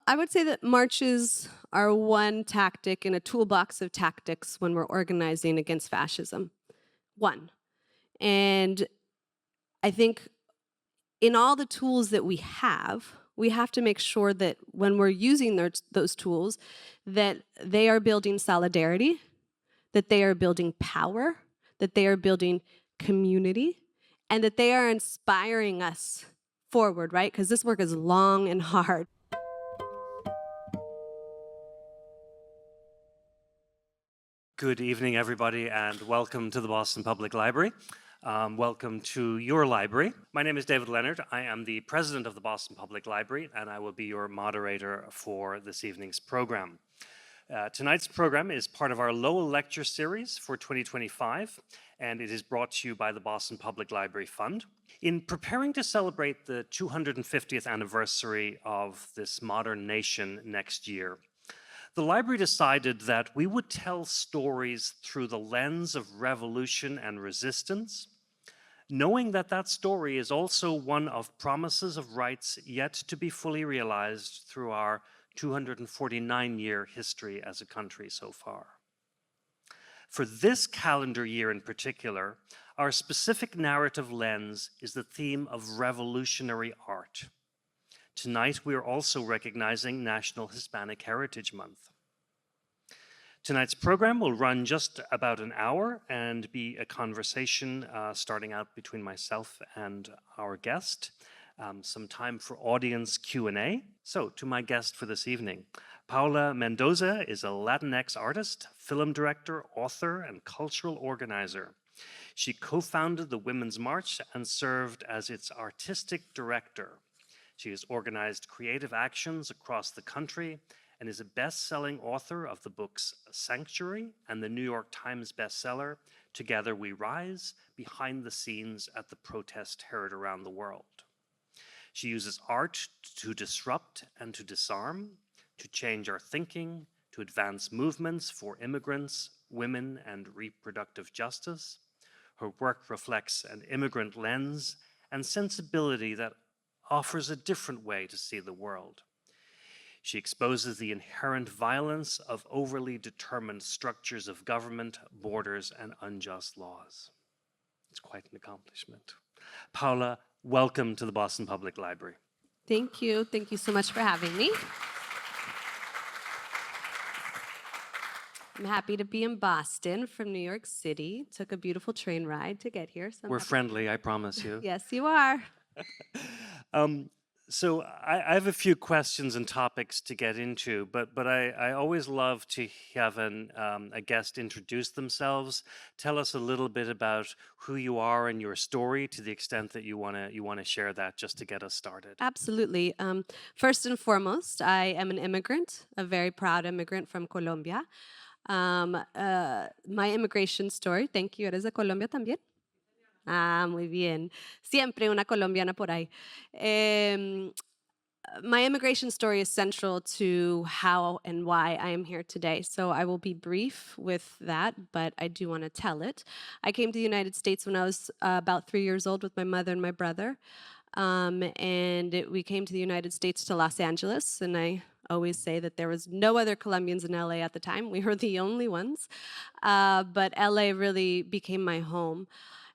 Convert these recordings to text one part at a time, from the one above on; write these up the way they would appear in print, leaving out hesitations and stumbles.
I would say that marches are one tactic in a toolbox of tactics when we're organizing against fascism. One. And I think in all the tools that we have to make sure that when we're using those tools, that they are building solidarity, that they are building power, that they are building community, and that they are inspiring us forward, right? Because this work is long and hard. Good evening, everybody, and welcome to the Boston Public Library. Welcome to your library. My name is David Leonard. I am the president of the Boston Public Library, and I will be your moderator for this evening's program. Tonight's program is part of our Lowell Lecture Series for 2025, and it is brought to you by the Boston Public Library Fund. In preparing to celebrate the 250th anniversary of this modern nation next year, the library decided that we would tell stories through the lens of revolution and resistance, knowing that that story is also one of promises of rights yet to be fully realized through our 249-year history as a country so far. For this calendar year in particular, our specific narrative lens is the theme of revolutionary art. Tonight, we are also recognizing National Hispanic Heritage Month. Tonight's program will run just about an hour and be a conversation starting out between myself and our guest. Some time for audience Q&A. So, to my guest for this evening, Paola Mendoza is a Latinx artist, film director, author, and cultural organizer. She co-founded the Women's March and served as its artistic director. She has organized creative actions across the country and is a best-selling author of the books Sanctuary and the New York Times bestseller, Together We Rise, Behind the Scenes at the Protest Heard Around the World. She uses art to disrupt and to disarm, to change our thinking, to advance movements for immigrants, women, and reproductive justice. Her work reflects an immigrant lens and sensibility that offers a different way to see the world. She exposes the inherent violence of overly determined structures of government, borders, and unjust laws. It's quite an accomplishment. Paola, welcome to the Boston Public Library. Thank you. Thank you so much for having me. I'm happy to be in Boston from New York City. Took a beautiful train ride to get here. So We're friendly, I promise you. Yes, you are. So I have a few questions and topics to get into, but I always love to have a guest introduce themselves. Tell us a little bit about who you are and your story, to the extent that you want to share that, just to get us started. Absolutely. First and foremost, I am an immigrant, a very proud immigrant from Colombia. My immigration story. Thank you. ¿Eres de Colombia también? Ah, muy bien. Siempre una colombiana por ahí. My immigration story is central to how and why I am here today. So I will be brief with that, but I do want to tell it. I came to the United States when I was about 3 years old with my mother and my brother. We came to the United States to Los Angeles, and I always say that there was no other Colombians in LA at the time. We were the only ones. But LA really became my home.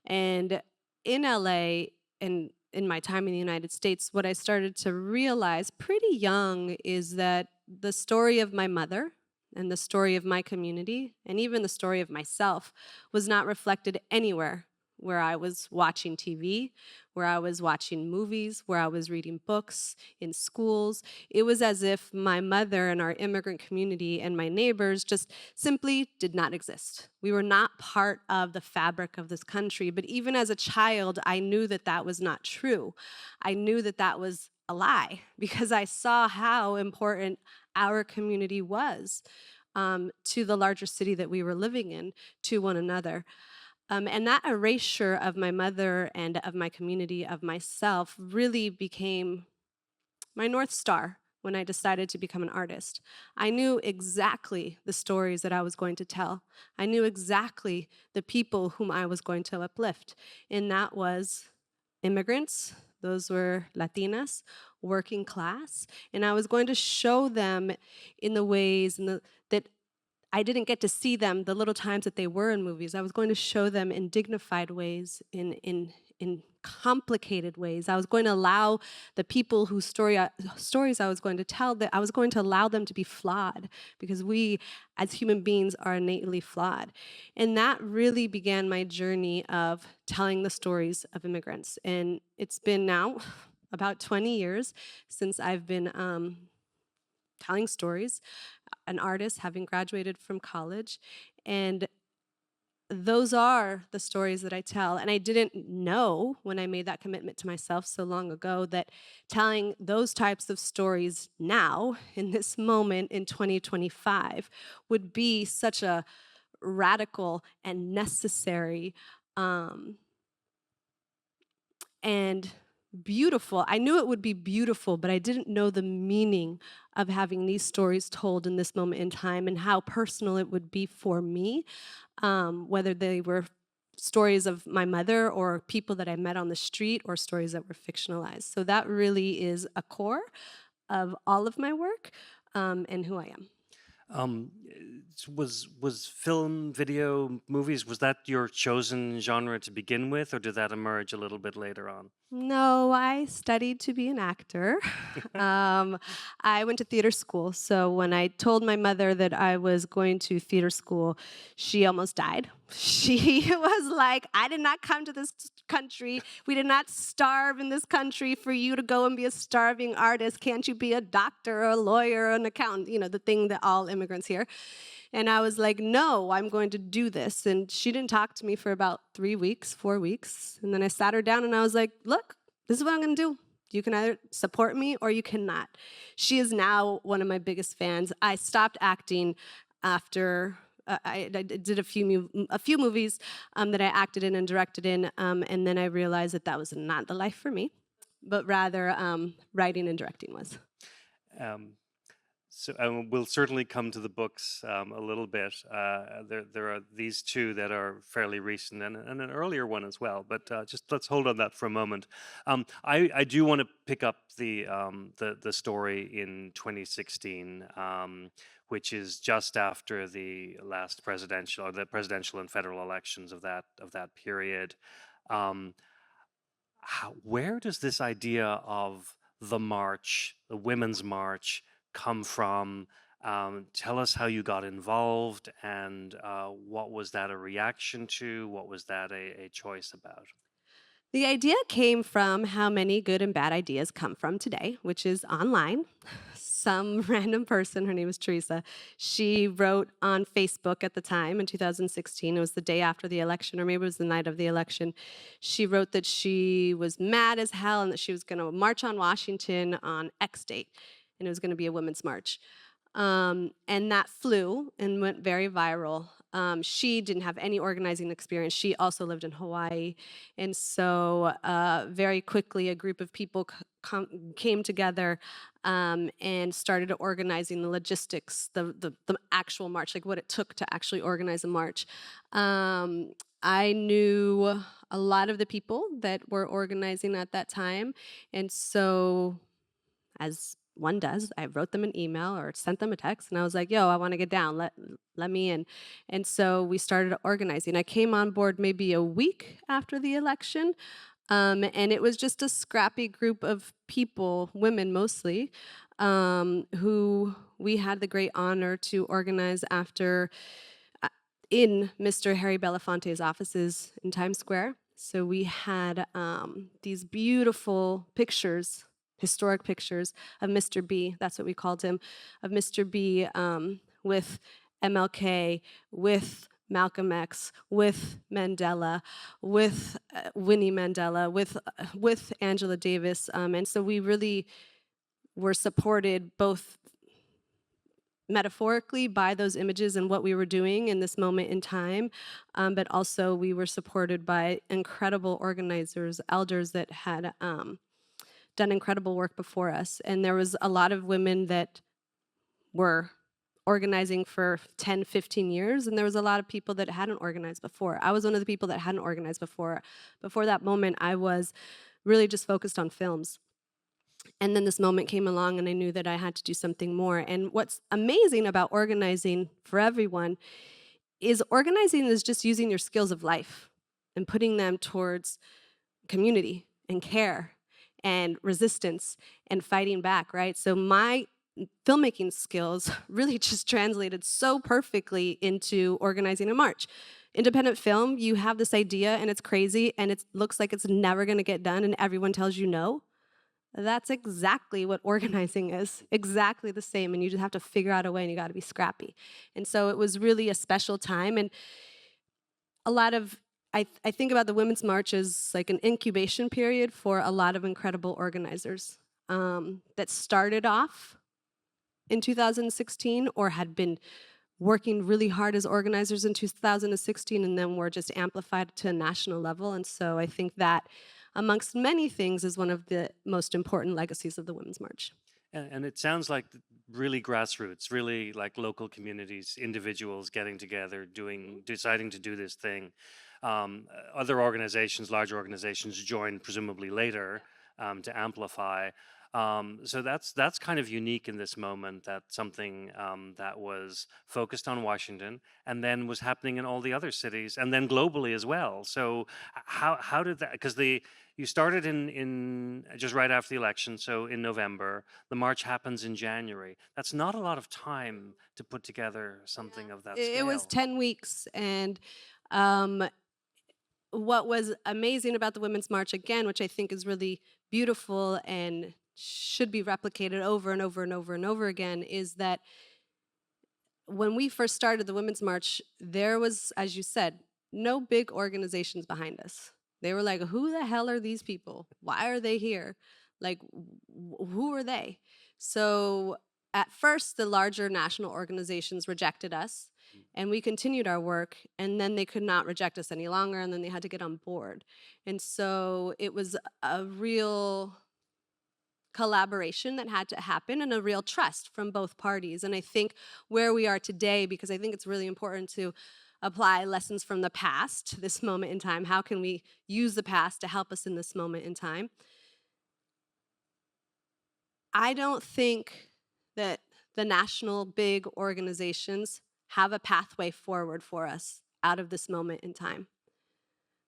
And in LA, and in my time in the United States, what I started to realize pretty young is that the story of my mother and the story of my community, and even the story of myself, was not reflected anywhere where I was watching TV, where I was watching movies, where I was reading books, in schools. It was as if my mother and our immigrant community and my neighbors just simply did not exist. We were not part of the fabric of this country, but even as a child, I knew that that was not true. I knew that that was a lie because I saw how important our community was to the larger city that we were living in, to one another. And that erasure of my mother and of my community, of myself, really became my North Star when I decided to become an artist. I knew exactly the stories that I was going to tell. I knew exactly the people whom I was going to uplift. And that was immigrants, Those were Latinas, working class, and I was going to show them in the ways that I didn't get to see them the little times that they were in movies. I was going to show them in dignified ways, in complicated ways. I was going to allow the people whose stories I was going to tell, that I was going to allow them to be flawed, because we as human beings are innately flawed. And that really began my journey of telling the stories of immigrants. And it's been now about 20 years since I've been telling stories, an artist, having graduated from college. And those are the stories that I tell. And I didn't know when I made that commitment to myself so long ago that telling those types of stories now, in this moment in 2025, would be such a radical and necessary and beautiful. I knew it would be beautiful, but I didn't know the meaning of having these stories told in this moment in time, and how personal it would be for me, whether they were stories of my mother or people that I met on the street, or stories that were fictionalized. So that really is a core of all of my work, and who I am. Was film, video, movies, was that your chosen genre to begin with, or did that emerge a little bit later on? No, I studied to be an actor. um, I went to theater school. So when I told my mother that I was going to theater school, she almost died. She was like, I did not come to this country. We did not starve in this country for you to go and be a starving artist. Can't you be a doctor or a lawyer or an accountant? You know, the thing that all immigrants hear. And I was like, no, I'm going to do this. And she didn't talk to me for about 3 weeks, 4 weeks. And then I sat her down and I was like, look, this is what I'm going to do. You can either support me or you cannot. She is now one of my biggest fans. I stopped acting after I did a few movies that I acted in and directed in, and then I realized that that was not the life for me, but rather writing and directing was. Um, So we'll certainly come to the books a little bit. There are these two that are fairly recent, and an earlier one as well. But just let's hold on that for a moment. I do want to pick up the story in 2016, which is just after the last presidential, or the presidential and federal elections of that period. Um, where does this idea of the march, the women's march, come from? Tell us how you got involved, and what was that a reaction to? What was that a choice about? The idea came from how many good and bad ideas come from today, which is online. Some random person, her name was Teresa, she wrote on Facebook at the time in 2016, it was the day after the election, or maybe it was the night of the election. She wrote that she was mad as hell and that she was going to march on Washington on X date, and it was going to be a women's march. And that flew and went very viral. She didn't have any organizing experience. She also lived in Hawaii. And so very quickly, a group of people came together and started organizing the logistics, the actual march, like what it took to actually organize a march. I knew a lot of the people that were organizing at that time. And so, as one does, I wrote them an email or sent them a text, and I was like, yo, I want to get down, let me in. And so we started organizing. I came on board maybe a week after the election, and it was just a scrappy group of people, women mostly, who we had the great honor to organize after in Mr. Harry Belafonte's offices in Times Square. So we had these beautiful pictures, historic pictures of Mr. B, that's what we called him, of Mr. B with MLK, with Malcolm X, with Mandela, with Winnie Mandela, with Angela Davis. And so we really were supported both metaphorically by those images and what we were doing in this moment in time, but also we were supported by incredible organizers, elders that had done incredible work before us. And there was a lot of women that were organizing for 10, 15 years, and there was a lot of people that hadn't organized before. I was one of the people that hadn't organized before. Before that moment, I was really just focused on films. And then this moment came along, and I knew that I had to do something more. And what's amazing about organizing for everyone is organizing is just using your skills of life and putting them towards community and care and resistance and fighting back, right? So my filmmaking skills really just translated so perfectly into organizing a march. Independent film, you have this idea and it's crazy and it looks like it's never going to get done and everyone tells you no. That's exactly what organizing is, exactly the same. And you just have to figure out a way and you got to be scrappy. And so it was really a special time. And a lot of, I think about the Women's March as like an incubation period for a lot of incredible organizers that started off in 2016 or had been working really hard as organizers in 2016 and then were just amplified to a national level. And so I think that, amongst many things, is one of the most important legacies of the Women's March. And it sounds like really grassroots, really like local communities, individuals getting together, deciding to do this thing. Other organizations, larger organizations, joined presumably later to amplify. So that's kind of unique in this moment. That something that was focused on Washington and then was happening in all the other cities and then globally as well. So how did that? Because you started in just right after the election, so in November. The march happens in January. That's not a lot of time to put together something of that It was scale. 10 weeks. And um, what was amazing about the Women's March, again, which I think is really beautiful and should be replicated over and over and over and over again, is that when we first started the Women's March, there was, as you said, no big organizations behind us. They were like, who the hell are these people? Why are they here? Like, who are they? So at first, the larger national organizations rejected us, and we continued our work, and then they could not reject us any longer, and then they had to get on board. And so it was a real collaboration that had to happen and a real trust from both parties. And I think where we are today, because I think it's really important to apply lessons from the past to this moment in time. How can we use the past to help us in this moment in time? I don't think that the national big organizations have a pathway forward for us out of this moment in time,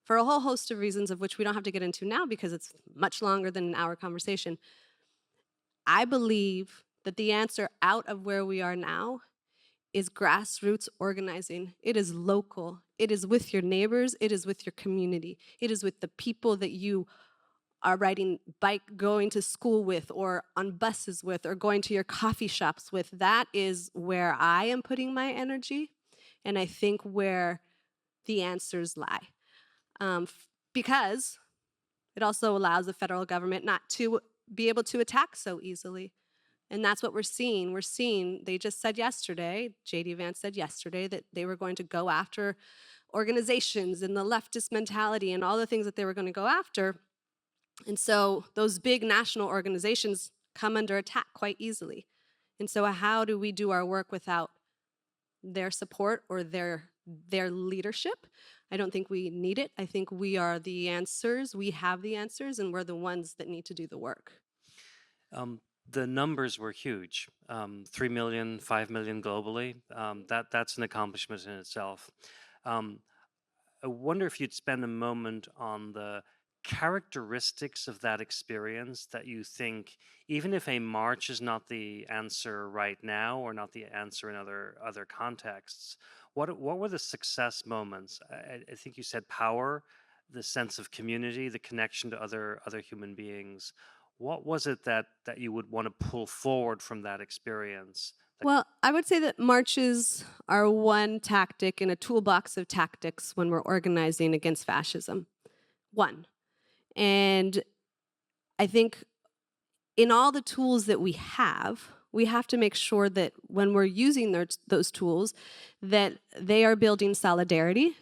for a whole host of reasons of which we don't have to get into now because it's much longer than an hour conversation. I believe that the answer out of where we are now is grassroots organizing. It is local. It is with your neighbors. It is with your community. It is with the people that you are riding bike, going to school with, or on buses with, or going to your coffee shops with. That is where I am putting my energy, and I think where the answers lie. Because it also allows the federal government not to be able to attack so easily. And that's what we're seeing. They just said yesterday, J.D. Vance said yesterday, that they were going to go after organizations and the leftist mentality and all the things that they were going to go after. And so those big national organizations come under attack quite easily. And so how do we do our work without their support or their leadership? I don't think we need it. I think we are the answers. We have the answers, and we're the ones that need to do the work. The numbers were huge, 3 million, 5 million globally. That's an accomplishment in itself. I wonder if you'd spend a moment on the characteristics of that experience that you think, even if a march is not the answer right now or not the answer in other contexts, what were the success moments? I think you said power, the sense of community, the connection to other human beings. What was it that you would want to pull forward from that experience? Well, I would say that marches are one tactic in a toolbox of tactics when we're organizing against fascism. One. And I think in all the tools that we have to make sure that when we're using those tools, that they are building solidarity,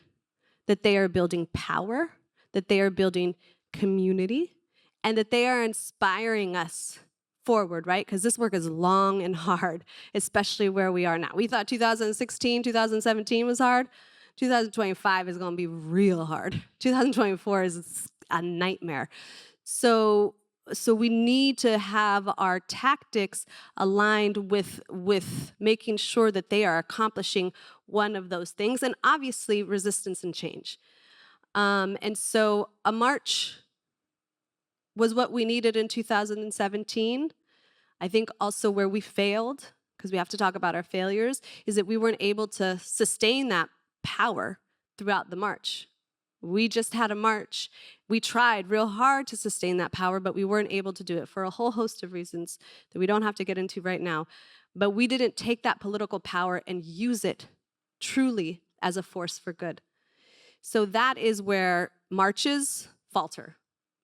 that they are building power, that they are building community, and that they are inspiring us forward, right? Because this work is long and hard, especially where we are now. We thought 2016, 2017 was hard. 2025 is going to be real hard. 2024 is a nightmare. So so we need to have our tactics aligned with making sure that they are accomplishing one of those things, and obviously resistance and change. And so a march was what we needed in 2017. I think also where we failed, because we have to talk about our failures, is that we weren't able to sustain that power throughout the march. We just had a march. We tried real hard to sustain that power, but we weren't able to do it for a whole host of reasons that we don't have to get into right now. But we didn't take that political power and use it truly as a force for good. So that is where marches falter.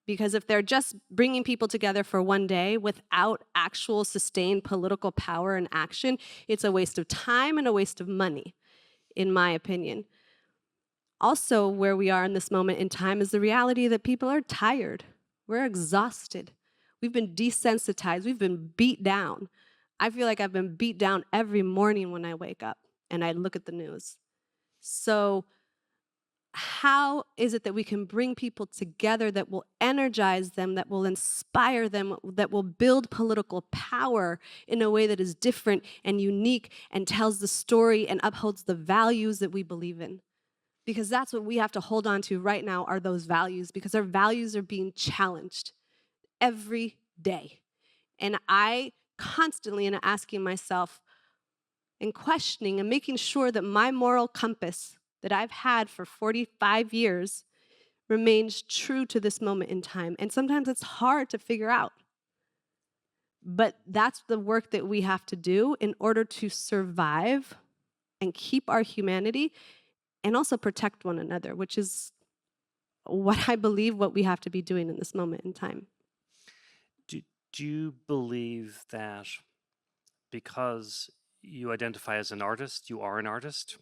Because if they're just bringing people together for one day without actual sustained political power and action, it's a waste of time and a waste of money, in my opinion. Also, where we are in this moment in time is the reality that people are tired. We're exhausted. We've been desensitized. We've been beat down. I feel like I've been beat down every morning when I wake up and I look at the news. So, how is it that we can bring people together that will energize them, that will inspire them, that will build political power in a way that is different and unique and tells the story and upholds the values that we believe in? Because that's what we have to hold on to right now, are those values, because our values are being challenged every day. And I constantly am asking myself and questioning and making sure that my moral compass that I've had for 45 years remains true to this moment in time. And sometimes it's hard to figure out. But that's the work that we have to do in order to survive and keep our humanity and also protect one another, which is what I believe what we have to be doing in this moment in time. Do, do you believe that because you identify as an artist, you are an artist?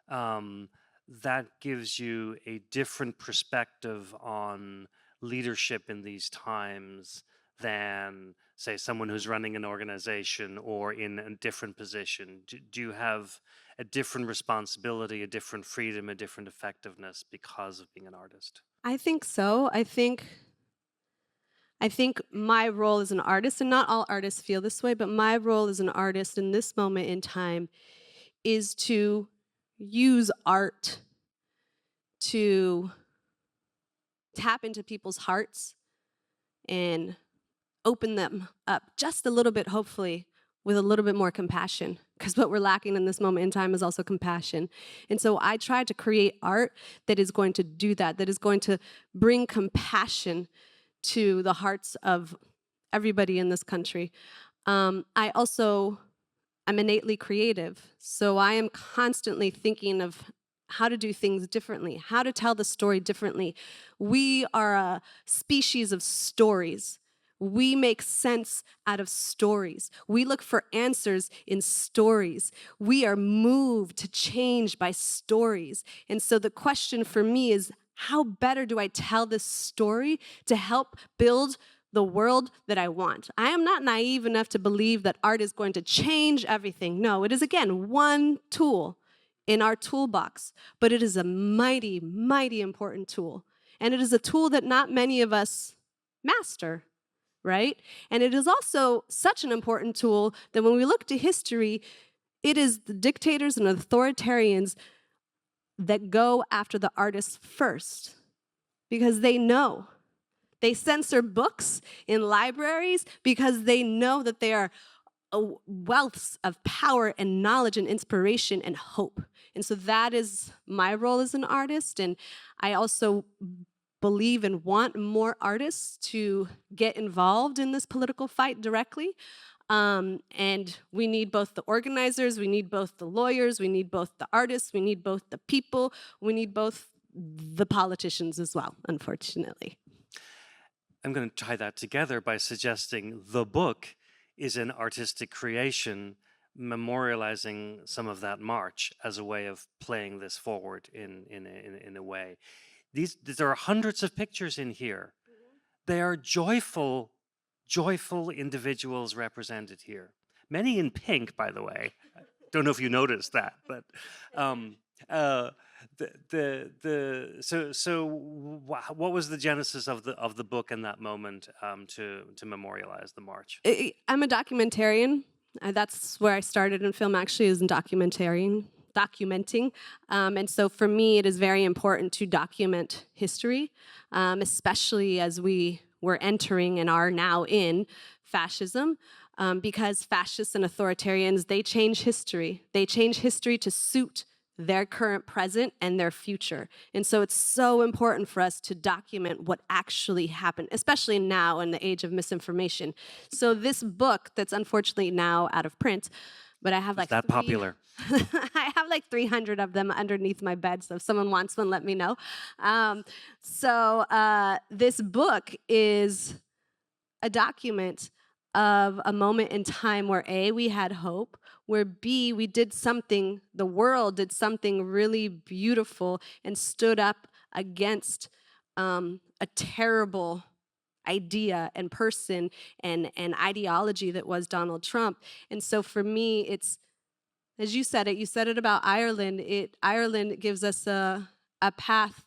Um, that gives you a different perspective on leadership in these times than, say, someone who's running an organization or in a different position. Do you have a different responsibility, a different freedom, a different effectiveness because of being an artist? I think so. I think my role as an artist, and not all artists feel this way, but my role as an artist in this moment in time is to use art to tap into people's hearts and open them up just a little bit, hopefully, with a little bit more compassion. Because what we're lacking in this moment in time is also compassion. And so I try to create art that is going to do that, that is going to bring compassion to the hearts of everybody in this country. I'm innately creative, so I am constantly thinking of how to do things differently, how to tell the story differently. We are a species of stories. We make sense out of stories. We look for answers in stories. We are moved to change by stories. And so the question for me is, how better do I tell this story to help build the world that I want? I am not naive enough to believe that art is going to change everything. No, it is, again, one tool in our toolbox, but it is a mighty, mighty important tool. And it is a tool that not many of us master, right? And it is also such an important tool that when we look to history, it is the dictators and authoritarians that go after the artists first, because they know. They censor books in libraries because they know that they are wealths of power and knowledge and inspiration and hope. And so that is my role as an artist. And I also believe and want more artists to get involved in this political fight directly. And we need both the organizers, we need both the lawyers, we need both the artists, we need both the people, we need both the politicians as well, unfortunately. I'm going to tie that together by suggesting the book is an artistic creation memorializing some of that march as a way of playing this forward in a way. There are hundreds of pictures in here. They are joyful, joyful individuals represented here. Many in pink, by the way. Don't know if you noticed that, but What was the genesis of the book in that moment, to memorialize the march? I'm a documentarian. That's where I started in film, actually, is in documenting. And so for me, it is very important to document history, especially as we were entering and are now in fascism. Because fascists and authoritarians, they change history. They change history to suit their current present and their future. And so it's so important for us to document what actually happened, especially now in the age of misinformation. So this book that's unfortunately now out of print, but I have Is like that popular? I have like 300 of them underneath my bed. So if someone wants one, let me know. This book is a document of a moment in time where A, we had hope, where B, we did something, the world did something really beautiful and stood up against a terrible idea and person and ideology that was Donald Trump. And so for me, it's, as you said it about Ireland. Ireland gives us a path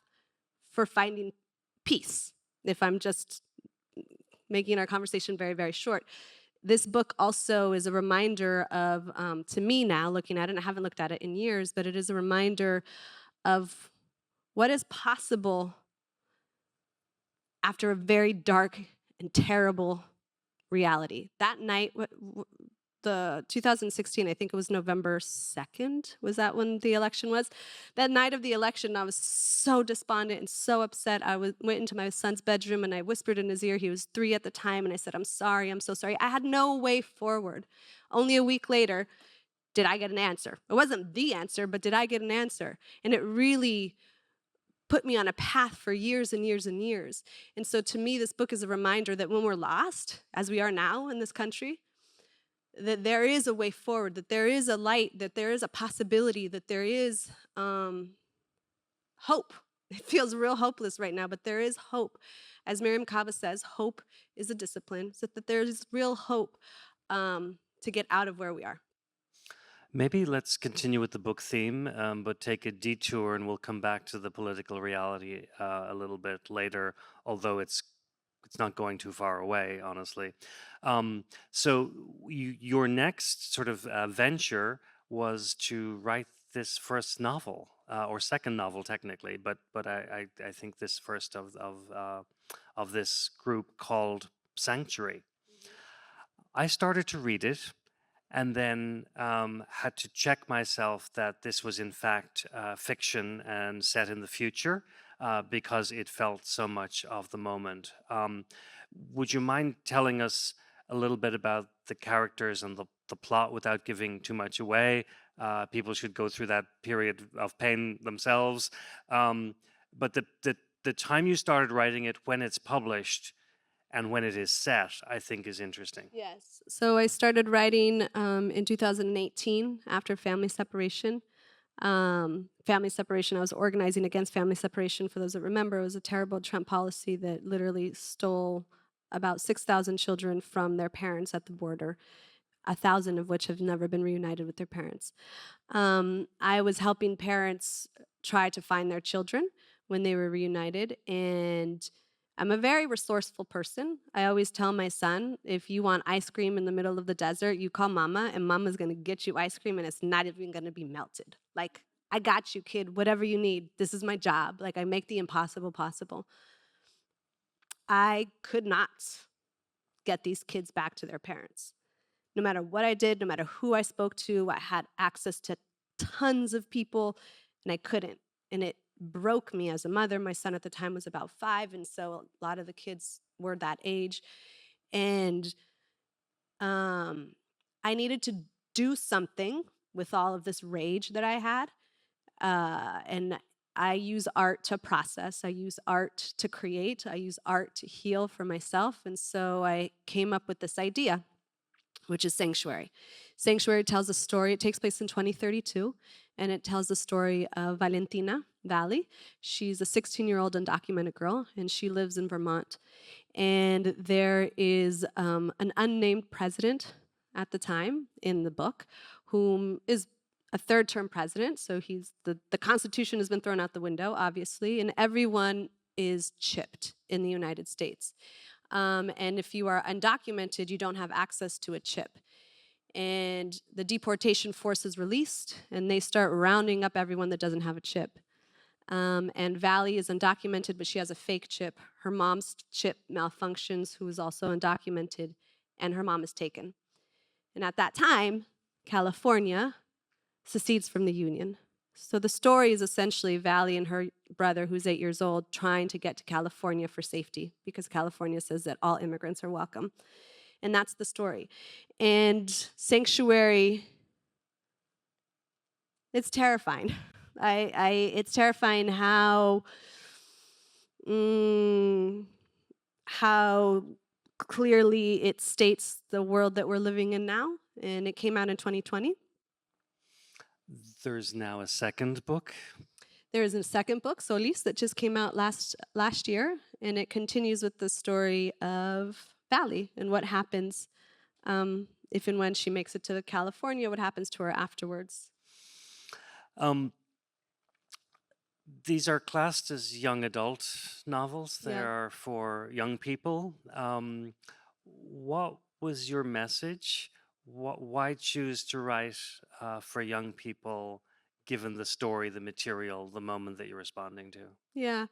for finding peace. If I'm just making our conversation very, very short. This book also is a reminder of, to me now, looking at it, and I haven't looked at it in years, but it is a reminder of what is possible after a very dark and terrible reality. That night, the 2016, I think it was November 2nd, was that when the election was? That night of the election, I was so despondent and so upset. Went into my son's bedroom and I whispered in his ear. He was 3 at the time, and I said, "I'm sorry, I'm so sorry." I had no way forward. Only a week later, did I get an answer? It wasn't the answer, but did I get an answer? And it really put me on a path for years and years and years. And so to me, this book is a reminder that when we're lost, as we are now in this country, that there is a way forward, that there is a light, that there is a possibility, that there is hope. It feels real hopeless right now, but there is hope. As Miriam Kava says, hope is a discipline, so that there's real hope to get out of where we are. Maybe let's continue with the book theme, but take a detour, and we'll come back to the political reality a little bit later, although it's not going too far away, honestly. So your next sort of venture was to write this first novel, or second novel technically, but I think this first of this group, called Sanctuary. I started to read it, and then had to check myself that this was in fact fiction and set in the future, because it felt so much of the moment. Would you mind telling us a little bit about the characters and the plot without giving too much away? People should go through that period of pain themselves. But the time you started writing it, when it's published, and when it is set, I think is interesting. Yes. So I started writing in 2018 after family separation. Family separation, I was organizing against family separation. For those that remember, it was a terrible Trump policy that literally stole about 6,000 children from their parents at the border, 1,000 of which have never been reunited with their parents. I was helping parents try to find their children when they were reunited, and I'm a very resourceful person. I always tell my son, if you want ice cream in the middle of the desert, you call mama, and mama's gonna get you ice cream, and it's not even gonna be melted. Like, I got you, kid, whatever you need. This is my job. Like, I make the impossible possible. I could not get these kids back to their parents. No matter what I did, no matter who I spoke to, I had access to tons of people, and I couldn't. And it broke me as a mother. My son at the time was about 5, and so a lot of the kids were that age. And I needed to do something with all of this rage that I had. And I use art to process. I use art to create. I use art to heal for myself. And so I came up with this idea, which is Sanctuary. Sanctuary tells a story. It takes place in 2032, and it tells the story of Valentina Valley. She's a 16-year-old undocumented girl, and she lives in Vermont. And there is an unnamed president at the time in the book, whom is a third-term president, so he's the Constitution has been thrown out the window, obviously, and everyone is chipped in the United States. And if you are undocumented, you don't have access to a chip. And the deportation force is released, and they start rounding up everyone that doesn't have a chip. And Valley is undocumented, but she has a fake chip. Her mom's chip malfunctions, who is also undocumented, and her mom is taken. And at that time, California secedes from the Union. So the story is essentially Valley and her brother, who's 8 years old, trying to get to California for safety because California says that all immigrants are welcome. And that's the story. And Sanctuary, it's terrifying. It's terrifying mm, how clearly it states the world that we're living in now. And it came out in 2020. There's now a second book. There is a second book, Solis, that just came out last year, and it continues with the story of Valley and what happens if and when she makes it to California, what happens to her afterwards. Um, these are classed as young adult novels. They Yeah. are for young people. What was your message? Why choose to write for young people, given the story, the material, the moment that you're responding to? Yeah.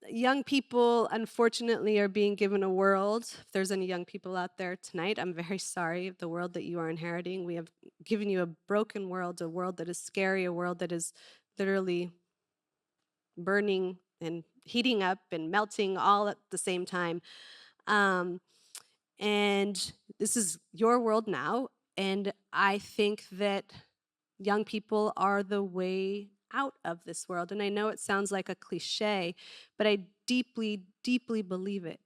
Young people, unfortunately, are being given a world. If there's any young people out there tonight, I'm very sorry of the world that you are inheriting. We have given you a broken world, a world that is scary, a world that is literally burning and heating up and melting all at the same time. Um, and this is your world now. And I think that young people are the way out of this world. And I know it sounds like a cliche, but I deeply, deeply believe it.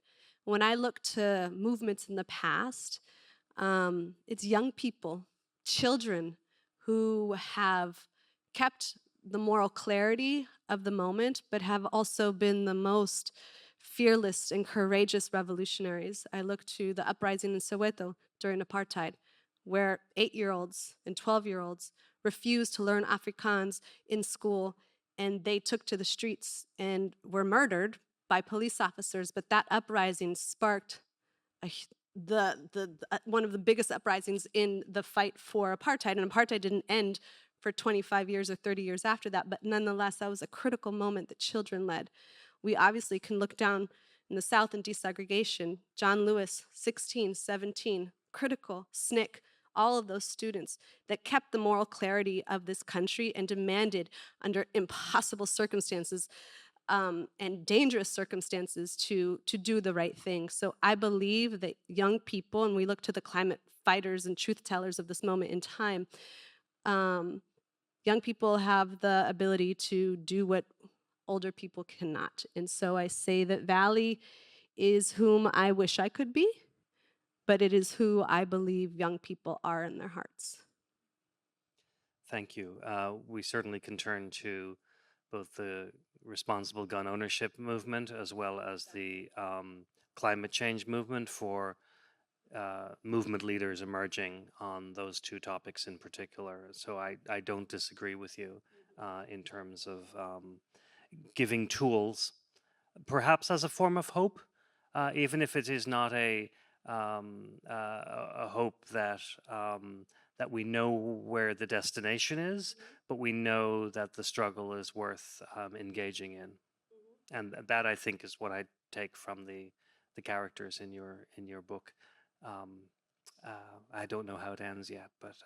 When I look to movements in the past, it's young people, children who have kept the moral clarity of the moment, but have also been the most fearless and courageous revolutionaries. I look to the uprising in Soweto during apartheid, where 8-year-olds and 12-year-olds refused to learn Afrikaans in school, and they took to the streets and were murdered by police officers. But that uprising sparked a, one of the biggest uprisings in the fight for apartheid, and apartheid didn't end for 25 years or 30 years after that, but nonetheless, that was a critical moment that children led. We obviously can look down in the South in desegregation. John Lewis, 16, 17, critical, SNCC, all of those students that kept the moral clarity of this country and demanded, under impossible circumstances, and dangerous circumstances, to do the right thing. So I believe that young people, and we look to the climate fighters and truth tellers of this moment in time, young people have the ability to do what older people cannot. And so I say that Valley is whom I wish I could be, but it is who I believe young people are in their hearts. Thank you. We certainly can turn to both the responsible gun ownership movement as well as the climate change movement for movement leaders emerging on those two topics in particular. So I don't disagree with you in terms of giving tools, perhaps as a form of hope, even if it is not a hope that that we know where the destination is, but we know that the struggle is worth engaging in, and that I think is what I take from the characters in your book. Um, I don't know how it ends yet, but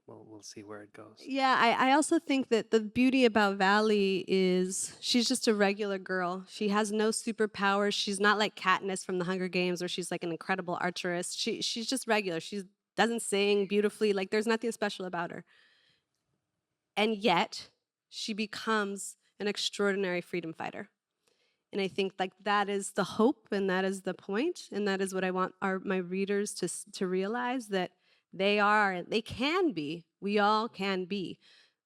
we'll see where it goes. Yeah, I also think that the beauty about Valley is she's just a regular girl. She has no superpowers. She's not like Katniss from the Hunger Games, where she's like an incredible archerist. She's just regular. She doesn't sing beautifully. Like, there's nothing special about her. And yet, she becomes an extraordinary freedom fighter. And I think like that is the hope, and that is the point, and that is what I want my readers to realize, that they can be, we all can be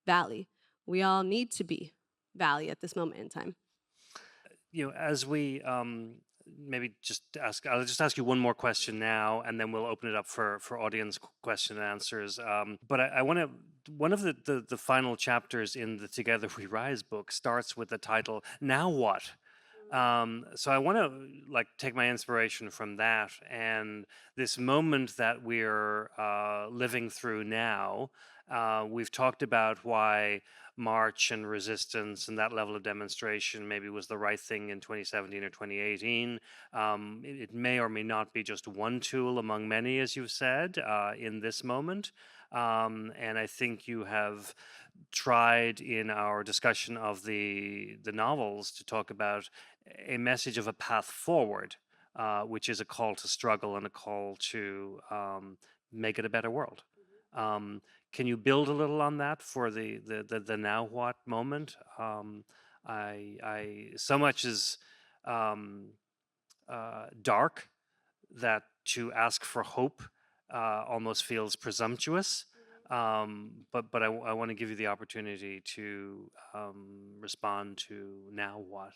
Valley. We all need to be Valley at this moment in time. As we maybe I'll just ask you one more question now, and then we'll open it up for audience question and answers. But I want to, one of the final chapters in the Together We Rise book starts with the title, Now What? So I want to like take my inspiration from that and this moment that we're living through now. We've talked about why march and resistance and that level of demonstration maybe was the right thing in 2017 or 2018. It may or may not be just one tool among many, as you've said, in this moment. And I think you have tried in our discussion of the novels to talk about a message of a path forward, which is a call to struggle and a call to make it a better world. Um, can you build a little on that for the now what moment? I so much is um, dark that to ask for hope almost feels presumptuous. But I want to give you the opportunity to respond to now what.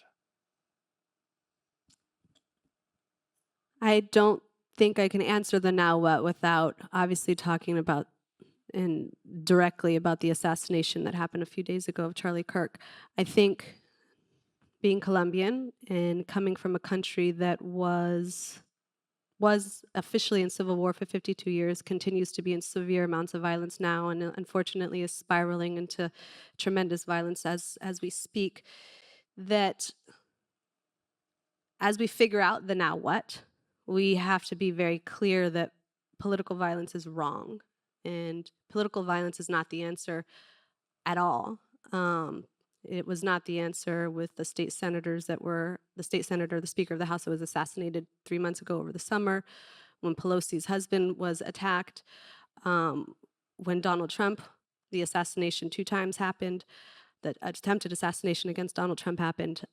I don't think I can answer the now what without obviously talking about and directly about the assassination that happened a few days ago of Charlie Kirk. I think being Colombian and coming from a country that was officially in civil war for 52 years, continues to be in severe amounts of violence now, and unfortunately is spiraling into tremendous violence as we speak, that as we figure out the now what, we have to be very clear that political violence is wrong, and political violence is not the answer at all. It was not the answer with the state senators that were the state senator, the Speaker of the House that was assassinated 3 months ago over the summer, when Pelosi's husband was attacked, when Donald Trump, the assassination 2 times happened, the attempted assassination against Donald Trump happened,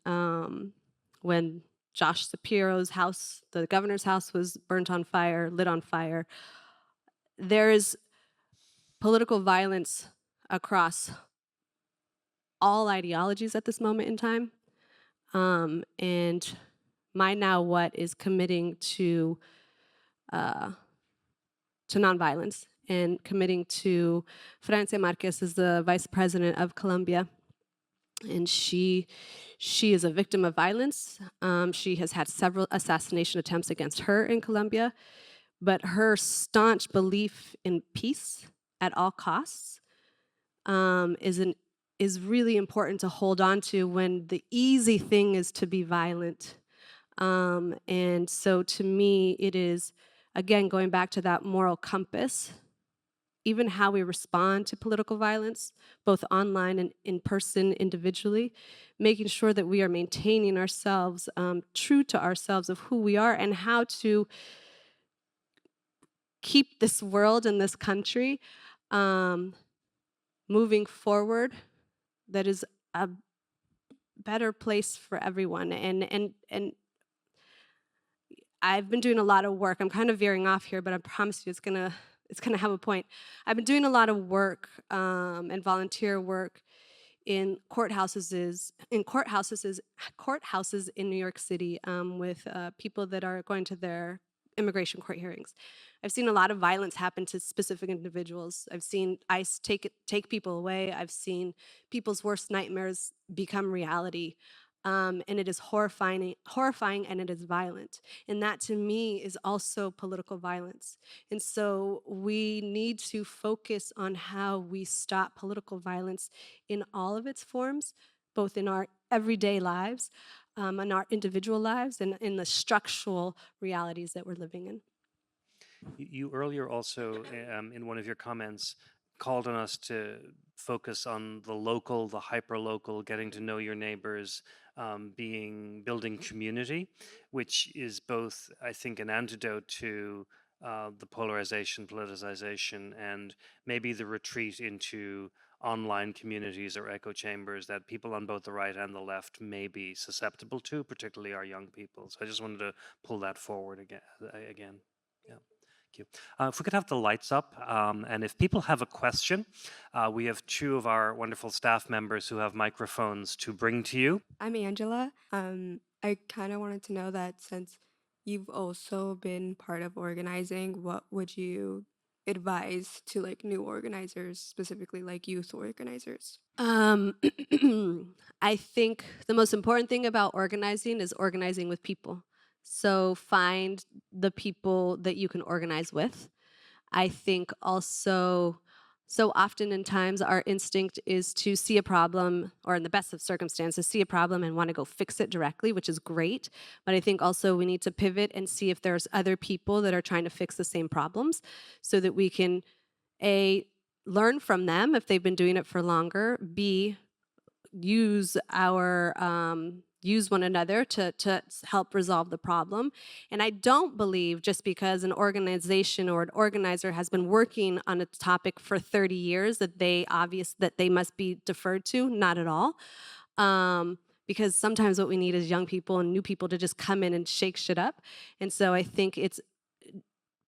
when Josh Shapiro's house, the governor's house, was burnt on fire, lit on fire. There is political violence across all ideologies at this moment in time. And my now what is committing to nonviolence and committing to Francia Marquez is the vice president of Colombia, and she is a victim of violence. She has had several assassination attempts against her in Colombia, but her staunch belief in peace at all costs is really important to hold on to when the easy thing is to be violent. And so to me, it is, again, going back to that moral compass, even how we respond to political violence, both online and in person individually, making sure that we are maintaining ourselves, true to ourselves of who we are and how to keep this world and this country moving forward, that is a better place for everyone. And I've been doing a lot of work. I'm kind of veering off here, but I promise you it's gonna have a point. I've been doing a lot of work and volunteer work in courthouses in New York City, with people that are going to their immigration court hearings. I've seen a lot of violence happen to specific individuals. I've seen ICE take people away. I've seen people's worst nightmares become reality. And it is horrifying, and it is violent. And that to me is also political violence. And so we need to focus on how we stop political violence in all of its forms, both in our everyday lives, in our individual lives, and in the structural realities that we're living in. You earlier also, in one of your comments, called on us to focus on the local, the hyper-local, getting to know your neighbors, building community, which is both, I think, an antidote to the polarization, politicization, and maybe the retreat into online communities or echo chambers that people on both the right and the left may be susceptible to, particularly our young people. So I just wanted to pull that forward again. Yeah. Thank you. If we could have the lights up, and if people have a question, we have two of our wonderful staff members who have microphones to bring to you. I'm Angela. I kind of wanted to know that since you've also been part of organizing, what would you advise to like new organizers, specifically like youth organizers? Um, I think the most important thing about organizing is organizing with people. So find the people that you can organize with. I think also, so often in times our instinct is to see a problem, or in the best of circumstances, see a problem and want to go fix it directly, which is great. But I think also we need to pivot and see if there's other people that are trying to fix the same problems so that we can, A, learn from them if they've been doing it for longer, B, use one another to help resolve the problem. And I don't believe just because an organization or an organizer has been working on a topic for 30 years that they must be deferred to. Not at all. Because sometimes what we need is young people and new people to just come in and shake shit up. And so I think it's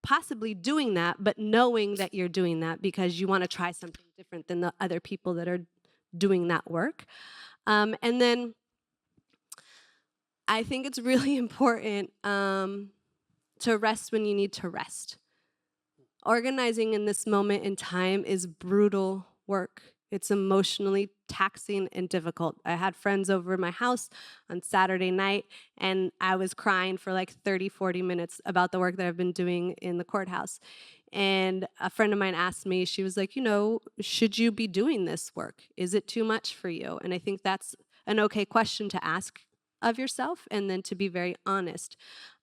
possibly doing that, but knowing that you're doing that because you want to try something different than the other people that are doing that work. And then I think it's really important to rest when you need to rest. Organizing in this moment in time is brutal work. It's emotionally taxing and difficult. I had friends over at my house on Saturday night, and I was crying for like 30, 40 minutes about the work that I've been doing in the courthouse. And a friend of mine asked me, she was like, should you be doing this work? Is it too much for you? And I think that's an okay question to ask of yourself, and then to be very honest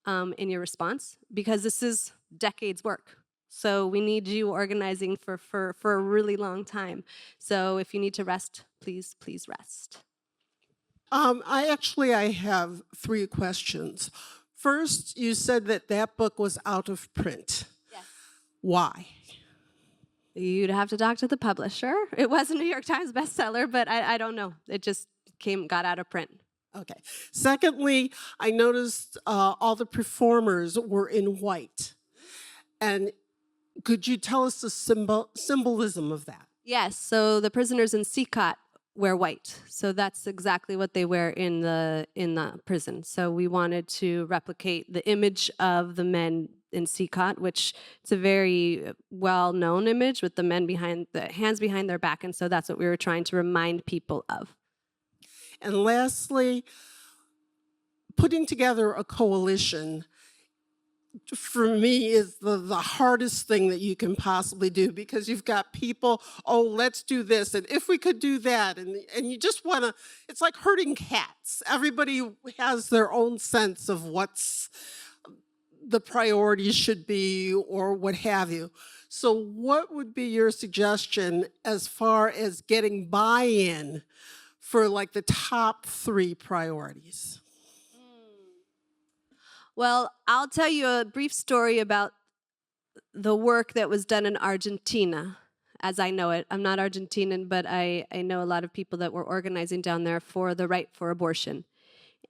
in your response, because this is decades work. So we need you organizing for a really long time. So if you need to rest, please, please rest. I have three questions. First, you said that that book was out of print. Yes. Why? You'd have to talk to the publisher. It was a New York Times bestseller, but I don't know. It just got out of print. Okay. Secondly, I noticed all the performers were in white. And could you tell us the symbolism of that? Yes, so the prisoners in CCOT wear white. So that's exactly what they wear in the prison. So we wanted to replicate the image of the men in CCOT, which it's a very well-known image with the men behind the hands behind their back. And so that's what we were trying to remind people of. And lastly, putting together a coalition for me is the hardest thing that you can possibly do, because you've got people, oh, let's do this, and if we could do that, and you just want to, it's like herding cats. Everybody has their own sense of what's the priorities should be or what have you. So what would be your suggestion as far as getting buy-in for like the top three priorities? Well, I'll tell you a brief story about the work that was done in Argentina, as I know it. I'm not Argentinian, but I know a lot of people that were organizing down there for the right for abortion.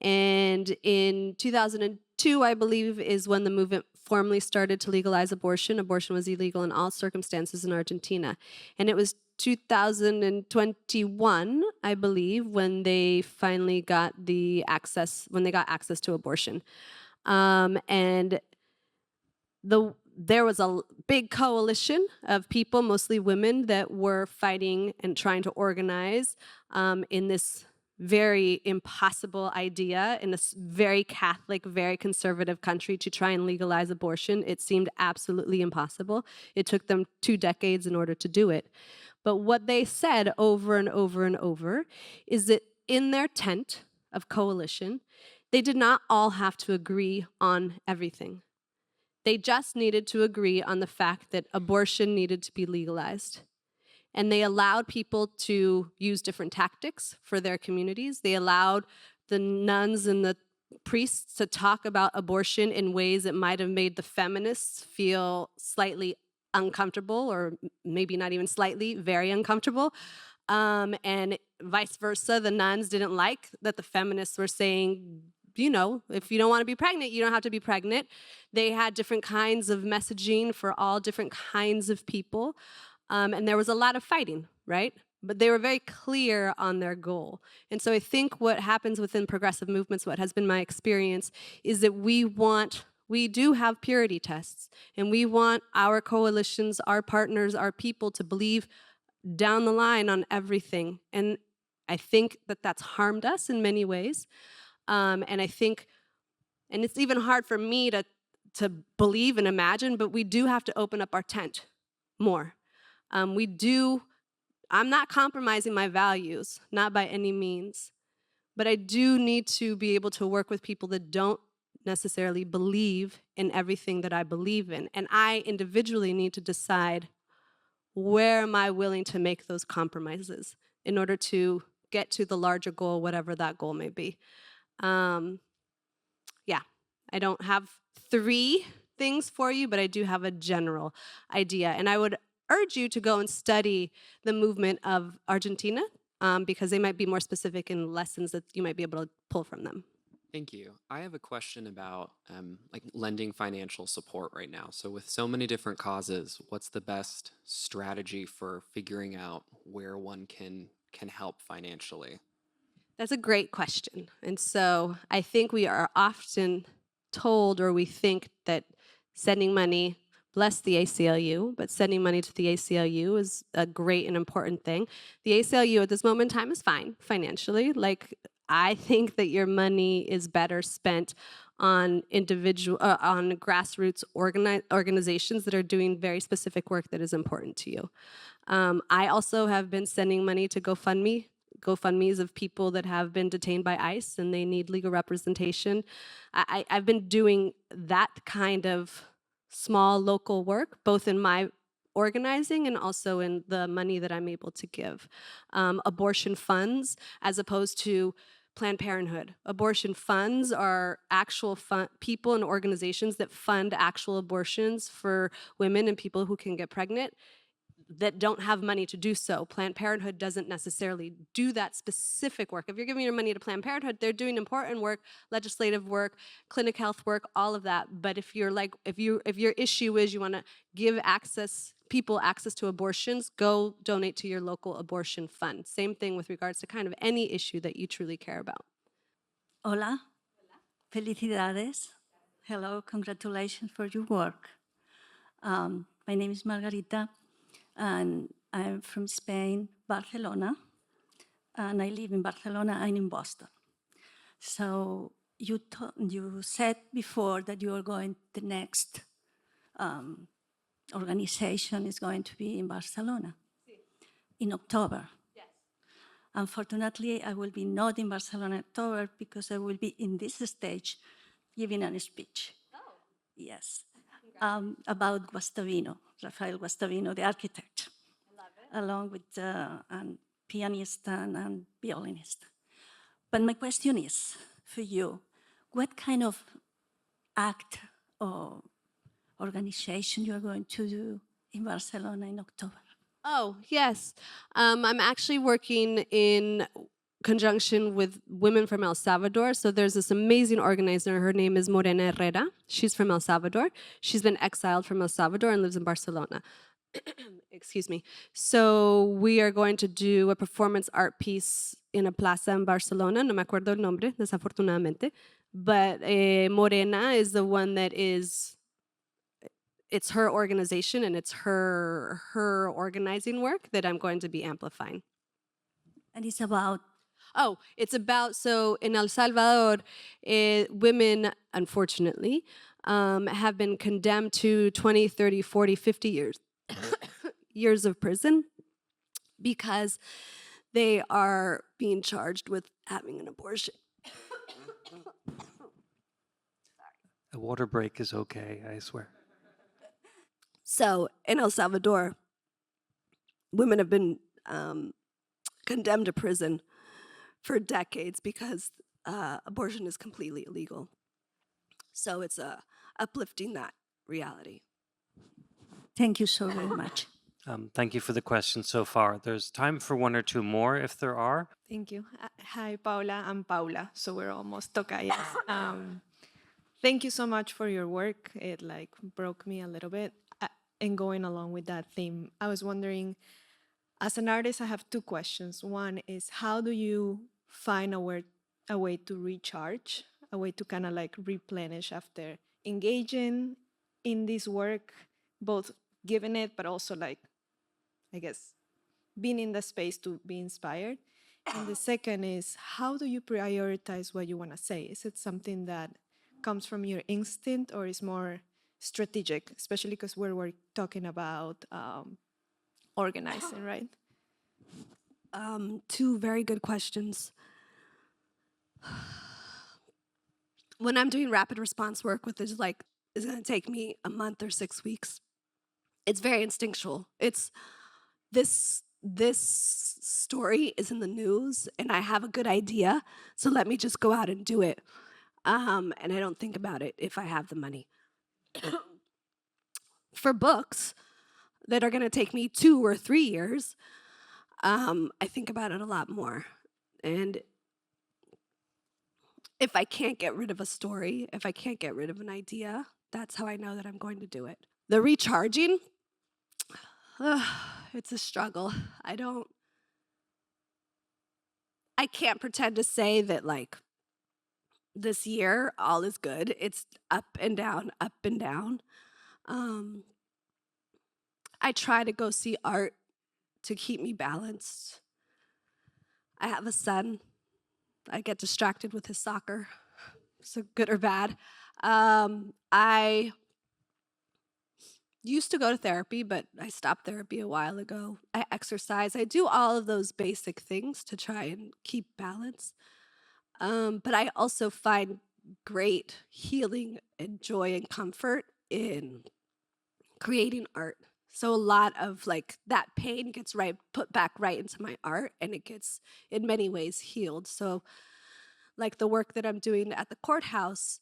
And in 2002, I believe, is when the movement formally started to legalize abortion. Abortion was illegal in all circumstances in Argentina. And it was 2021, I believe, when they finally got access to abortion. And there was a big coalition of people, mostly women, that were fighting and trying to organize in this very impossible idea in a very Catholic, very conservative country to try and legalize abortion. It seemed absolutely impossible. It took them 2 decades in order to do it. But what they said over and over and over is that in their tent of coalition, they did not all have to agree on everything. They just needed to agree on the fact that abortion needed to be legalized. And they allowed people to use different tactics for their communities. They allowed the nuns and the priests to talk about abortion in ways that might have made the feminists feel slightly uncomfortable, or maybe not even slightly, very uncomfortable. And vice versa, the nuns didn't like that the feminists were saying, if you don't want to be pregnant, you don't have to be pregnant. They had different kinds of messaging for all different kinds of people. And there was a lot of fighting, right? but they were very clear on their goal. And so I think what happens within progressive movements, what has been my experience, is that we do have purity tests, and we want our coalitions, our partners, our people to believe down the line on everything. And I think that that's harmed us in many ways. And I think, and it's even hard for me to believe and imagine, but we do have to open up our tent more. I'm not compromising my values, not by any means, but I do need to be able to work with people that don't necessarily believe in everything that I believe in. And I individually need to decide, where am I willing to make those compromises in order to get to the larger goal, whatever that goal may be. Yeah, I don't have 3 things for you, but I do have a general idea. And I would urge you to go and study the movement of Argentina, because they might be more specific in lessons that you might be able to pull from them. Thank you. I have a question about like lending financial support right now. So with so many different causes, what's the best strategy for figuring out where one can help financially? That's a great question. And so I think we are often told, or we think that sending money, bless the ACLU, but sending money to the ACLU is a great and important thing. The ACLU at this moment in time is fine financially. Like, I think that your money is better spent on on grassroots organizations that are doing very specific work that is important to you. I also have been sending money to GoFundMes of people that have been detained by ICE and they need legal representation. I've been doing that kind of small local work, both in my organizing and also in the money that I'm able to give. Abortion funds, as opposed to Planned Parenthood. Abortion funds are actual people and organizations that fund actual abortions for women and people who can get pregnant that don't have money to do so. Planned Parenthood doesn't necessarily do that specific work. If you're giving your money to Planned Parenthood, they're doing important work, legislative work, clinic health work, all of that. But if you're like, if your issue is you want to give people access to abortions, go donate to your local abortion fund. Same thing with regards to kind of any issue that you truly care about. Hola. Felicidades. Hello, congratulations for your work. My name is Margarita, and I'm from Spain, Barcelona, and I live in Barcelona and in Boston. So you said before that you are going, the next organization is going to be in Barcelona in October. Yes. Unfortunately, I will be not in Barcelona in October because I will be in this stage giving a speech. Oh. Yes. About Guastavino, Rafael Guastavino, the architect. I love it. Along with a pianist and violinist. But my question is for you, what kind of act or organization you are going to do in Barcelona in October? Oh, yes. I'm actually working in conjunction with women from El Salvador. So there's this amazing organizer. Her name is Morena Herrera. She's from El Salvador. She's been exiled from El Salvador and lives in Barcelona. Excuse me. So we are going to do a performance art piece in a plaza in Barcelona. No me acuerdo el nombre, desafortunadamente. But Morena is the one that is, it's her organization and it's her organizing work that I'm going to be amplifying. And it's about? Oh, it's about, so in El Salvador, women, unfortunately, have been condemned to 20, 30, 40, 50 years, years of prison because they are being charged with having an abortion. A water break is okay, I swear. So in El Salvador, women have been condemned to prison for decades because abortion is completely illegal. So it's uplifting that reality. Thank you so very much. Thank you for the questions so far. There's time for 1 or 2 more if there are. Thank you. Hi, Paola. I'm Paula, so we're almost tocayas. Thank you so much for your work. It broke me a little bit. And going along with that theme, I was wondering, As an artist, I have two questions. One is, how do you find a way to recharge, a way to kind of like replenish after engaging in this work, both giving it, but also like, I guess, being in the space to be inspired? And the second is, how do you prioritize what you want to say? Is it something that comes from your instinct or is more strategic, especially because we're talking about organizing, right? Two very good questions. When I'm doing rapid response work, which is like is going to take me a month or 6 weeks, it's very instinctual. It's this story is in the news, and I have a good idea, so let me just go out and do it. And I don't think about it if I have the money. For books that are going to take me 2 or 3 years, I think about it a lot more. And if I can't get rid of a story, if I can't get rid of an idea, that's how I know that I'm going to do it. The recharging, it's a struggle. I can't pretend to say that like this year all is good. It's up and down, up and down. I try to go see art to keep me balanced. I have a son. I get distracted with his soccer, so good or bad. I used to go to therapy, but I stopped therapy a while ago. I exercise. I do all of those basic things to try and keep balance. But I also find great healing and joy and comfort in creating art. So a lot of like that pain gets put back right into my art, and it gets in many ways healed. So like the work that I'm doing at the courthouse,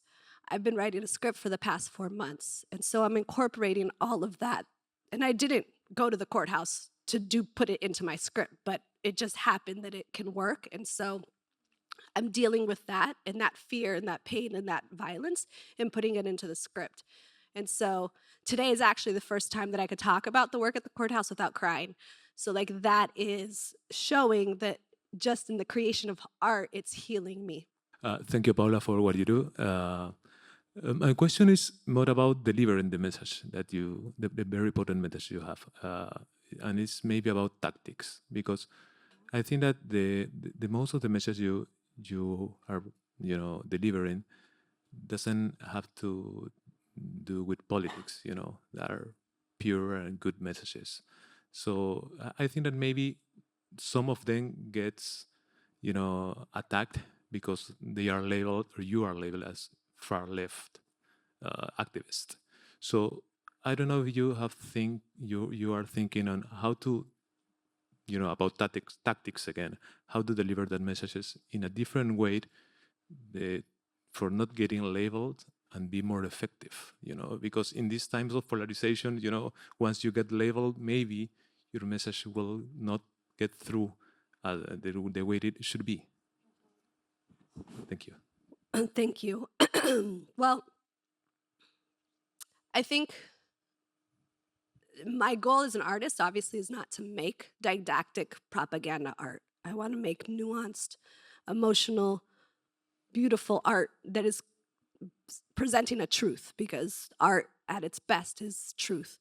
I've been writing a script for the past 4 months. And so I'm incorporating all of that. And I didn't go to the courthouse to put it into my script, but it just happened that it can work. And so I'm dealing with that and that fear and that pain and that violence and putting it into the script. And so today is actually the first time that I could talk about the work at the courthouse without crying. So like that is showing that just in the creation of art, it's healing me. Thank you, Paula, for what you do. My question is more about delivering the message that the very important message you have, and it's maybe about tactics, because I think that the most of the message you are delivering doesn't have to do with politics. That are pure and good messages. So I think that maybe some of them gets attacked because they are labeled, or you are labeled, as far left activist. So I don't know if you you are thinking on how to about tactics again, how to deliver that messages in a different way for not getting labeled and be more effective, because in these times of polarization, once you get labeled, maybe your message will not get through the way it should be. Thank you. Thank you. Well, I think my goal as an artist obviously is not to make didactic propaganda art. I want to make nuanced, emotional, beautiful art that is presenting a truth, because art at its best is truth.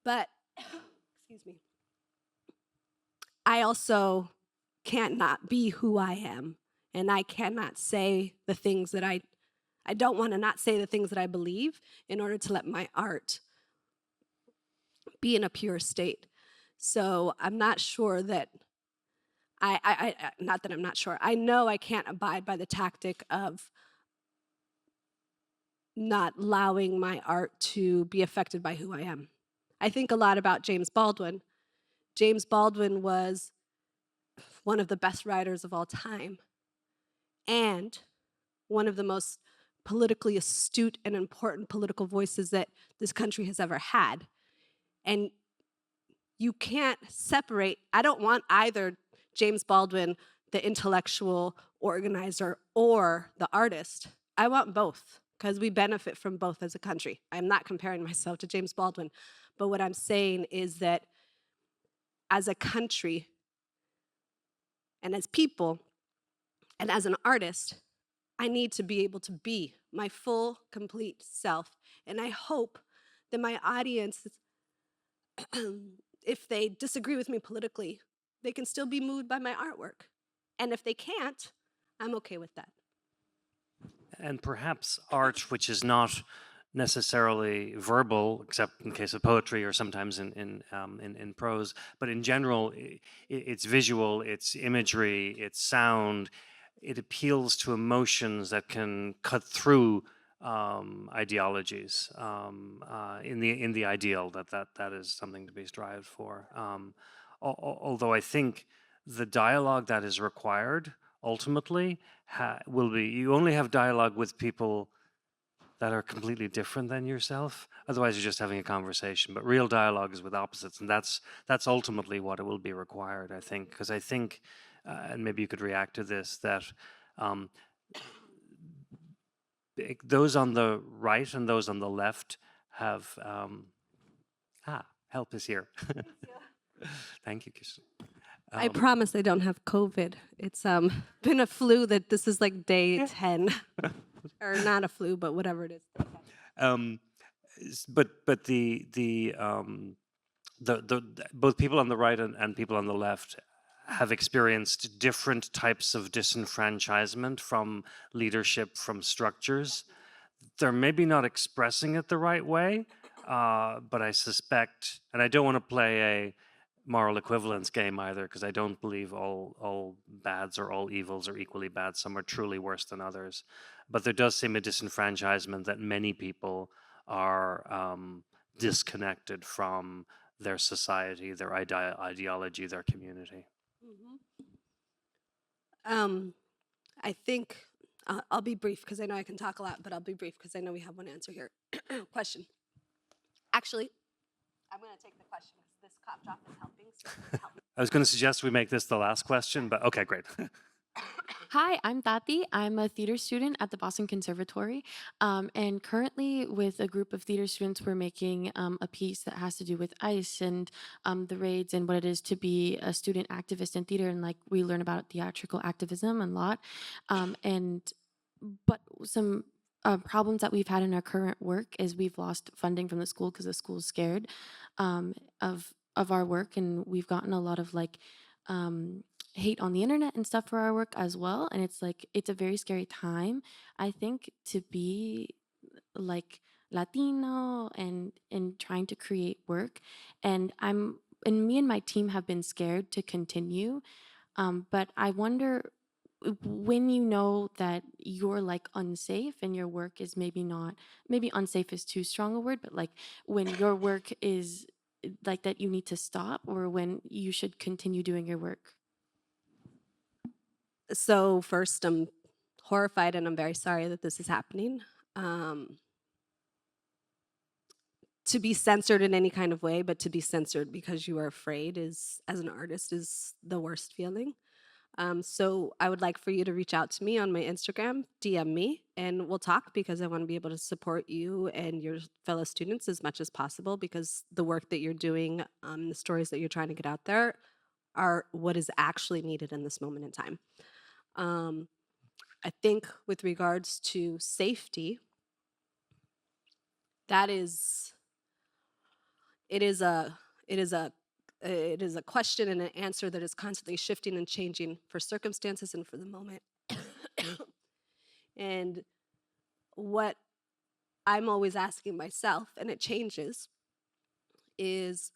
But, excuse me, I also can't not be who I am, and I cannot say the things that I don't want to not say the things that I believe in order to let my art be in a pure state. So I'm not sure that not that I'm not sure. I know I can't abide by the tactic of not allowing my art to be affected by who I am. I think a lot about James Baldwin. James Baldwin was one of the best writers of all time and one of the most politically astute and important political voices that this country has ever had. And you can't separate. I don't want either James Baldwin, the intellectual organizer, or the artist. I want both, because we benefit from both as a country. I'm not comparing myself to James Baldwin, but what I'm saying is that as a country and as people and as an artist, I need to be able to be my full, complete self. And I hope that my audience, if they disagree with me politically, they can still be moved by my artwork. And if they can't, I'm okay with that. And perhaps art, which is not necessarily verbal, except in case of poetry or sometimes in prose, but in general, it's visual, it's imagery, it's sound. It appeals to emotions that can cut through ideologies. In the ideal, that is something to be strived for. Although I think the dialogue that is required ultimately will be, you only have dialogue with people that are completely different than yourself. Otherwise, you're just having a conversation. But real dialogue is with opposites, and that's ultimately what it will be required, I think. Because I think, and maybe you could react to this, that those on the right and those on the left have help is here. Thank you, Kirsten. I promise I don't have COVID. It's been a flu that this is like day 10. Or not a flu, but whatever it is. But both people on the right and people on the left have experienced different types of disenfranchisement from leadership, from structures. They're maybe not expressing it the right way, but I suspect, and I don't want to play a moral equivalence game either, because I don't believe all bads or all evils are equally bad. Some are truly worse than others. But there does seem a disenfranchisement that many people are disconnected from their society, their ideology, their community. I think, I'll be brief because I know I can talk a lot, but I'll be brief because I know we have one answer here. Question. Actually, I'm going to take the question because this cough drop is helping. So help me. I was going to suggest we make this the last question, but okay, great. Hi, I'm Tati. I'm a theater student at the Boston Conservatory. And currently, with a group of theater students, we're making a piece that has to do with ICE and the raids and what it is to be a student activist in theater. And like we learn about theatrical activism a lot. But some problems that we've had in our current work is we've lost funding from the school because the school's scared of our work, and we've gotten a lot of like hate on the internet and stuff for our work as well. And it's like it's a very scary time, I think, to be like Latino and trying to create work. And me and my team have been scared to continue. But I wonder, when you know that you're like unsafe and your work is maybe unsafe is too strong a word, but like when your work is like that you need to stop, or when you should continue doing your work. So first, I'm horrified and I'm very sorry that this is happening. To be censored in any kind of way, but to be censored because you are afraid as an artist, is the worst feeling. So I would like for you to reach out to me on my Instagram, DM me, and we'll talk, because I want to be able to support you and your fellow students as much as possible, because the work that you're doing, the stories that you're trying to get out there are what is actually needed in this moment in time. I think with regards to safety, it is a question and an answer that is constantly shifting and changing for circumstances and for the moment. And what I'm always asking myself, and it changes, is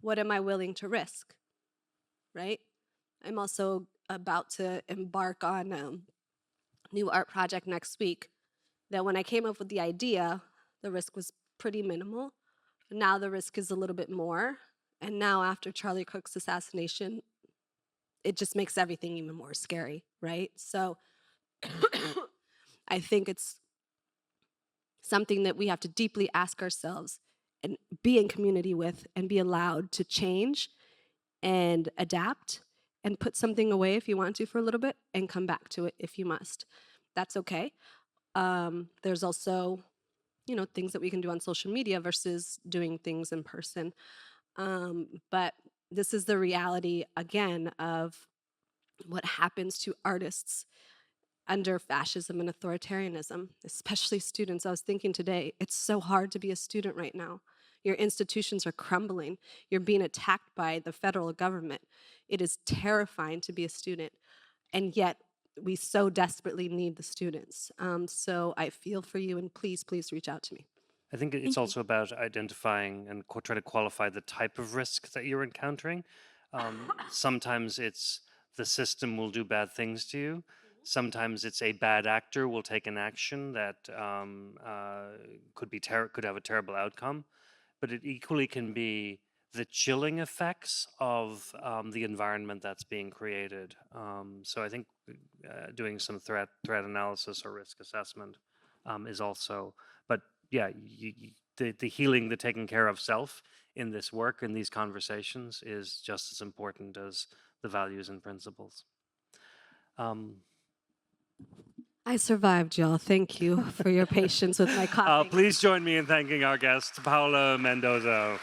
what am I willing to risk, right? I'm also about to embark on a new art project next week that when I came up with the idea, the risk was pretty minimal. Now the risk is a little bit more. And now after Charlie Kirk's assassination, it just makes everything even more scary, right? So I think it's something that we have to deeply ask ourselves and be in community with, and be allowed to change and adapt and put something away if you want to for a little bit and come back to it if you must. That's okay. There's also, things that we can do on social media versus doing things in person. But this is the reality, again, of what happens to artists under fascism and authoritarianism, especially students. I was thinking today, it's so hard to be a student right now. Your institutions are crumbling. You're being attacked by the federal government. It is terrifying to be a student, and yet we so desperately need the students. So I feel for you, and please, please reach out to me. I think it's also about identifying and try to qualify the type of risk that you're encountering. Sometimes it's the system will do bad things to you. Sometimes it's a bad actor will take an action that could have a terrible outcome. But it equally can be the chilling effects of the environment that's being created. So I think doing some threat analysis or risk assessment is also, but yeah, the healing, the taking care of self in this work, in these conversations, is just as important as the values and principles. I survived, y'all. Thank you for your patience with my coughing. Please join me in thanking our guest, Paola Mendoza.